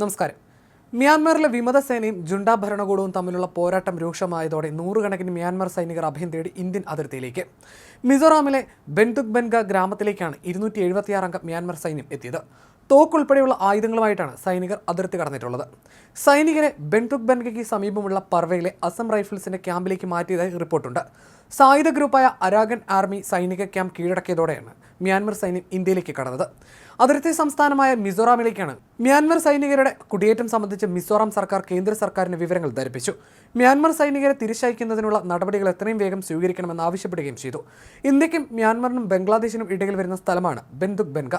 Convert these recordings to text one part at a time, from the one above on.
നമസ്കാരം. മ്യാൻമറിലെ വിമതസേനയും ജുണ്ട ഭരണകൂടവും തമ്മിലുള്ള പോരാട്ടം രൂക്ഷമായതോടെ നൂറുകണക്കിന് മ്യാൻമർ സൈനികർ അഭയം തേടി ഇന്ത്യൻ അതിർത്തിയിലേക്ക്. മിസോറാമിലെ ബെൻതുക്ബെൻഗ ഗ്രാമത്തിലേക്കാണ് 276 അംഗ മ്യാൻമർ സൈന്യം എത്തിയത്. തോക്കുൾപ്പെടെയുള്ള ആയുധങ്ങളുമായിട്ടാണ് സൈനികർ അതിർത്തി കടന്നിട്ടുള്ളത്. സൈനികരെ ബെൻതുക്ബെൻഗയ്ക്ക് സമീപമുള്ള പർവയിലെ അസം റൈഫിൾസിന്റെ ക്യാമ്പിലേക്ക് മാറ്റിയതായി റിപ്പോർട്ടുണ്ട്. സായുധ ഗ്രൂപ്പായ അരാഗൻ ആർമി സൈനിക ക്യാമ്പ് കീഴടക്കിയതോടെയാണ് മ്യാൻമർ സൈന്യം ഇന്ത്യയിലേക്ക് കടന്നത്. അതിർത്തി സംസ്ഥാനമായ മിസോറാമിലേക്കാണ് മ്യാൻമർ സൈനികരുടെ കുടിയേറ്റം സംബന്ധിച്ച് മിസോറാം സർക്കാർ കേന്ദ്ര സർക്കാരിന് വിവരങ്ങൾ ധരിപ്പിച്ചു. മ്യാൻമർ സൈനികരെ തിരിച്ചയക്കുന്നതിനുള്ള നടപടികൾ എത്രയും വേഗം സ്വീകരിക്കണമെന്ന് ആവശ്യപ്പെടുകയും ചെയ്തു. ഇന്ത്യക്കും മ്യാൻമറിനും ബംഗ്ലാദേശിനും ഇടയിൽ വരുന്ന സ്ഥലമാണ് ബെൻതുക്ബെൻഗ.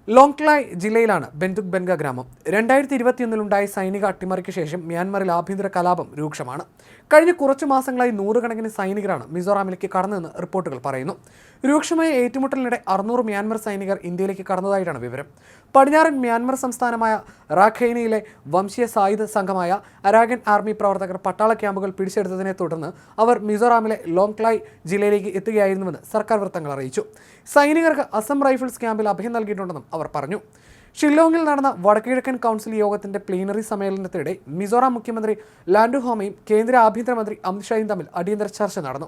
ലോങ്ക്ലായ് ജില്ലയിലാണ് ബെൻതുക്ബെൻഗ ഗ്രാമം. 2021 സൈനിക അട്ടിമറിക്ക് ശേഷം മ്യാൻമറിൽ ആഭ്യന്തര കലാപം രൂക്ഷമാണ്. കഴിഞ്ഞ കുറച്ചു മാസങ്ങളായി നൂറുകണക്കിന് സൈനികരാണ് മിസോറാമിലേക്ക് കടന്നതെന്ന് റിപ്പോർട്ടുകൾ പറയുന്നു. രൂക്ഷമായ ഏറ്റുമുട്ടലിനിടെ 600 മ്യാൻമർ സൈനികർ ഇന്ത്യയിലേക്ക് കടന്നതായിട്ടാണ് വിവരം. പടിഞ്ഞാറൻ മ്യാൻമർ സംസ്ഥാനമായ റാഖൈനയിലെ വംശീയ സായുധ സംഘമായ അരാഗൻ ആർമി പ്രവർത്തകർ പട്ടാള ക്യാമ്പുകൾ പിടിച്ചെടുത്തതിനെ തുടർന്ന് അവർ മിസോറാമിലെ ലോങ്ക്ലായ് ജില്ലയിലേക്ക് എത്തുകയായിരുന്നുവെന്ന് സർക്കാർ വൃത്തങ്ങൾ അറിയിച്ചു. സൈനികർക്ക് അസം റൈഫിൾസ് ക്യാമ്പിൽ അഭയം നൽകിയിട്ടുണ്ടെന്നും അവർ പറഞ്ഞു. ഷില്ലോങ്ങിൽ നടന്ന വടക്കുകിഴക്കൻ കൗൺസിൽ യോഗത്തിന്റെ പ്ലീനറി സമ്മേളനത്തിനിടെ മിസോറാം മുഖ്യമന്ത്രി ലാൻഡുഹോമയും കേന്ദ്ര ആഭ്യന്തരമന്ത്രി അമിത്ഷായും തമ്മിൽ അടിയന്തര ചർച്ച നടന്നു.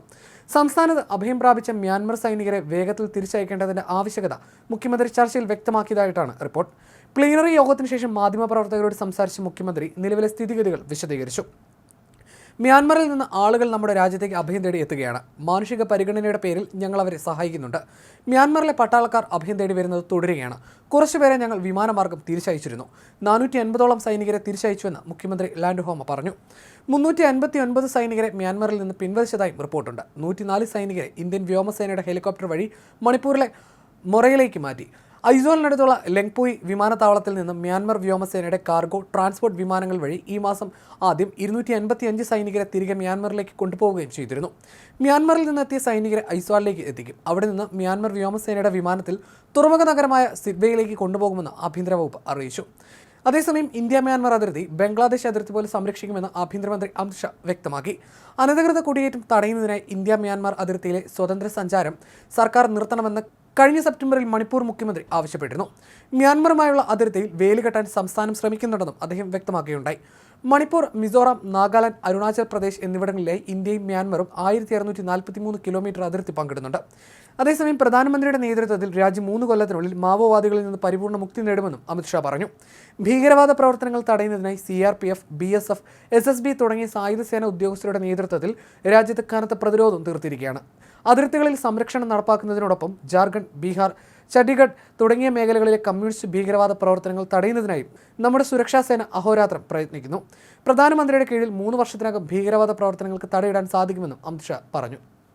സംസ്ഥാനത്ത് അഭയം പ്രാപിച്ച മ്യാൻമർ സൈനികരെ വേഗത്തിൽ തിരിച്ചയക്കേണ്ടതിന്റെ ആവശ്യകത മുഖ്യമന്ത്രി ചർച്ചയിൽ വ്യക്തമാക്കിയതായിട്ടാണ് റിപ്പോർട്ട്. പ്ലീനറി യോഗത്തിന് ശേഷം മാധ്യമപ്രവർത്തകരോട് സംസാരിച്ച മുഖ്യമന്ത്രി നിലവിലെ സ്ഥിതിഗതികൾ വിശദീകരിച്ചു. മ്യാൻമറിൽ നിന്ന് ആളുകൾ നമ്മുടെ രാജ്യത്തേക്ക് അഭയം തേടി എത്തുകയാണ്. മാനുഷിക പരിഗണനയുടെ പേരിൽ ഞങ്ങൾ അവരെ സഹായിക്കുന്നുണ്ട്. മ്യാൻമറിലെ പട്ടാളക്കാർ അഭയം തേടി വരുന്നത് തുടരുകയാണ്. കുറച്ചുപേരെ ഞങ്ങൾ വിമാനമാർഗം തിരിച്ചയച്ചിരുന്നു. 450ഓളം സൈനികരെ തിരിച്ചയച്ചുവെന്ന് മുഖ്യമന്ത്രി ലാൻഡുഹോമ പറഞ്ഞു. 359 സൈനികരെ മ്യാൻമറിൽ നിന്ന് പിൻവലിച്ചതായും റിപ്പോർട്ടുണ്ട്. 104 സൈനികരെ ഇന്ത്യൻ വ്യോമസേനയുടെ ഹെലികോപ്റ്റർ വഴി മണിപ്പൂരിലെ മൊറയിലേക്ക് മാറ്റി. ഐസോളിനടുത്തുള്ള ലെങ്പൂയി വിമാനത്താവളത്തിൽ നിന്ന് മ്യാൻമർ വ്യോമസേനയുടെ കാർഗോ ട്രാൻസ്പോർട്ട് വിമാനങ്ങൾ വഴി ഈ മാസം ആദ്യം 255 സൈനികരെ തിരികെ മ്യാൻമറിലേക്ക് കൊണ്ടുപോവുകയും ചെയ്തിരുന്നു. മ്യാൻമറിൽ നിന്നെത്തിയ സൈനികരെ ഐസ്വാളിലേക്ക് എത്തിക്കും. അവിടെ നിന്ന് മ്യാൻമർ വ്യോമസേനയുടെ വിമാനത്തിൽ തുറമുഖ നഗരമായ സിഡ്വേയിലേക്ക് കൊണ്ടുപോകുമെന്ന് ആഭ്യന്തര വകുപ്പ് അറിയിച്ചു. അതേസമയം ഇന്ത്യ മ്യാൻമർ അതിർത്തി ബംഗ്ലാദേശ് അതിർത്തി പോലെ സംരക്ഷിക്കുമെന്ന് ആഭ്യന്തരമന്ത്രി അമിത്ഷാ വ്യക്തമാക്കി. അനധികൃത കുടിയേറ്റം തടയുന്നതിനായി ഇന്ത്യ മ്യാൻമർ അതിർത്തിയിലെ സ്വതന്ത്ര സഞ്ചാരം സർക്കാർ നിർത്തണമെന്ന് കഴിഞ്ഞ സെപ്റ്റംബറിൽ മണിപ്പൂർ മുഖ്യമന്ത്രി ആവശ്യപ്പെട്ടിരുന്നു. മ്യാൻമറുമായുള്ള അതിർത്തിയിൽ വേലി കെട്ടാൻ സംസ്ഥാനം ശ്രമിക്കുന്നുണ്ടെന്നും അദ്ദേഹം വ്യക്തമാക്കുകയുണ്ടായി. മണിപ്പൂർ, മിസോറാം, നാഗാലാൻഡ്, അരുണാചൽ പ്രദേശ് എന്നിവിടങ്ങളിലായി ഇന്ത്യയും മ്യാൻമറും 1643 കിലോമീറ്റർ അതിർത്തി പങ്കിടുന്നുണ്ട്. അതേസമയം പ്രധാനമന്ത്രിയുടെ നേതൃത്വത്തിൽ രാജ്യം 3 കൊല്ലത്തിനുള്ളിൽ മാവോവാദികളിൽ നിന്ന് പരിപൂർണ്ണ മുക്തി നേടുമെന്നും അമിത്ഷാ പറഞ്ഞു. ഭീകരവാദ പ്രവർത്തനങ്ങൾ തടയുന്നതിനായി CRPF, BSF, SSB തുടങ്ങിയ സായുധ സേന ഉദ്യോഗസ്ഥരുടെ നേതൃത്വത്തിൽ രാജ്യത്ത് കനത്ത പ്രതിരോധം തീർത്തിരിക്കുകയാണ്. അതിർത്തികളിൽ സംരക്ഷണം നടപ്പാക്കുന്നതിനോടൊപ്പം ജാർഖണ്ഡ്, ബീഹാർ, ചണ്ഡീഗഡ് തുടങ്ങിയ മേഖലകളിലെ കമ്മ്യൂണിസ്റ്റ് ഭീകരവാദ പ്രവർത്തനങ്ങൾ തടയുന്നതിനായും നമ്മുടെ സുരക്ഷാ സേന അഹോരാത്രം പ്രയത്നിക്കുന്നു. പ്രധാനമന്ത്രിയുടെ കീഴിൽ 3 വർഷത്തിനകം ഭീകരവാദ പ്രവർത്തനങ്ങൾക്ക് തടയിടാൻ സാധിക്കുമെന്നും അമിത്ഷാ പറഞ്ഞു.